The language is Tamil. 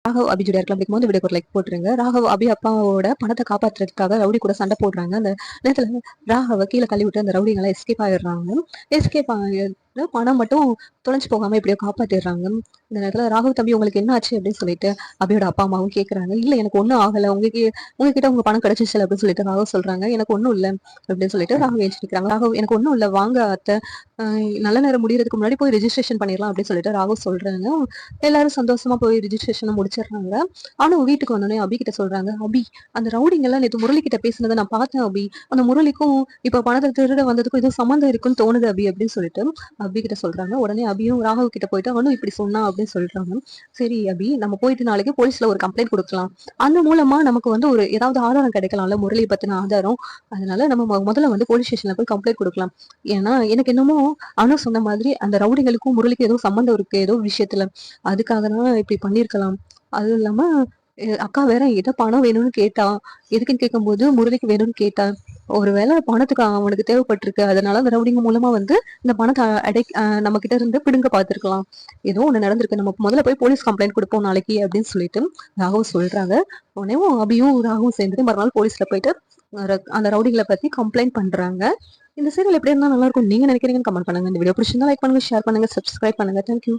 ராகவ் அபி ஜோடியா இருக்கலாம் அப்படிங்கும்போது வீடியோக்கு ஒரு லைக் போட்டுருங்க. ராகவ் அபி அப்பாவோட பணத்தை காப்பாத்துறதுக்காக ரவுடி கூட சண்டை போடுறாங்க. அந்த நேரத்துல ராகவ கீழே தள்ளி விட்டு அந்த ரவுடிங்கெல்லாம் எஸ்கேப் ஆயிடுறாங்க. எஸ்கேப் ஆகிட்டு பணம் மட்டும் தொலைஞ்சு போகாம எப்படியோ காப்பாத்திடுறாங்க. இந்த நேரத்துல ராகவ் தம்பி உங்களுக்கு என்ன ஆச்சு அப்படின்னு சொல்லிட்டு அபியோட அப்பா அம்மாவும் கேக்குறாங்க. இல்ல எனக்கு ஒண்ணும் ஆகல, உங்ககிட்ட உங்க பணம் கிடைச்சிச்சு அப்படின்னு சொல்லிட்டு ராகவ் சொல்றாங்க. எனக்கு ஒண்ணும் இல்ல அப்படின்னு சொல்லிட்டு ராகவ் ஏஞ்சிக்கிறாங்க. ராகவ் எனக்கு ஒண்ணும் இல்ல, வாங்க அத்தை, நல்ல நேரம் முடியறதுக்கு முன்னாடி போய் ரிஜிஸ்ட்ரேஷன் பண்ணிடலாம் அப்படின்னு சொல்லிட்டு ராகவ் சொல்றாங்க. எல்லாரும் சந்தோஷமா போய் ரிஜிஸ்ட்ரேஷனை முடிச்சிடுறாங்க. ஆனா வீட்டுக்கு வந்தோடனே அபி கிட்ட சொல்றாங்க, அபி அந்த ரவுடிங்க எல்லாம் நேற்று முரளி கிட்ட பேசினதை நான் பார்த்தேன் அபி, அந்த முரளிக்கும் இப்ப பணத்தை திருட வந்ததுக்கும் ஏதோ சம்மந்தம் இருக்குன்னு தோணுது அபி அப்படின்னு சொல்லிட்டு அபி கிட்ட சொல்றாங்க. உடனே அபியும் ராகவ் கிட்ட போயிட்டு அவனும் இப்படி சொன்னா அப்படின்னு சொல்றாங்க. சரி அபி, நம்ம போயிட்டு நாளைக்கு போலீஸ்ல ஒரு கம்ப்ளைண்ட் கொடுக்கலாம், அந்த மூலமா நமக்கு ஒரு ஏதாவது ஆதாரம் கிடைக்கலாம்ல, முரளி பத்தின ஆதாரம். அதனால நம்ம முதல்ல போலீஸ் ஸ்டேஷன்ல போய் கம்ப்ளைண்ட் கொடுக்கலாம். ஏன்னா எனக்கு என்னமோ அனு சொன்ன மாதிரி அந்த ரவுடிங்களுக்கும் முரளிக்கும் ஏதோ சம்மந்தம் இருக்கு ஏதோ விஷயத்துல, அதுக்காக தான் இப்படி பண்ணிருக்கலாம். அது இல்லாம அக்கா வேற எதை பணம் வேணும்னு கேட்டா, எதுக்குன்னு கேட்கும்போது முரளிக்கு வேணும்னு கேட்டா, ஒருவேளை பணத்துக்கு அவனுக்கு தேவைப்பட்டிருக்கு, அதனால அந்த ரவுடிங்க மூலமா இந்த பணத்தை நம்ம கிட்ட இருந்து பிடுங்க பார்த்திருக்கலாம். ஏதோ ஒண்ணு நடந்திருக்கு, நம்ம முதல்ல போய் போலீஸ் கம்ப்ளைண்ட் கொடுப்போம் நாளைக்கு அப்படின்னு சொல்லிட்டு ராகவும் சொல்றாங்க. உடனே அபியும் ராகவும் சேர்ந்துட்டு மறுநாள் போலீஸ்ல போயிட்டு அந்த ரவுடிகளை பத்தி கம்ப்ளைண்ட் பண்றாங்க. இந்த சீரியல் எப்படி இருந்தா நல்லா இருக்கும் நீங்க நினைக்கிறீங்கன்னு கமெண்ட் பண்ணுங்க. இந்த வீடியோ பிடிச்சிருந்தா லைக் பண்ணுங்க, ஷேர் பண்ணுங்க, சப்ஸ்கிரைப் பண்ணுங்க. தேங்க்யூ.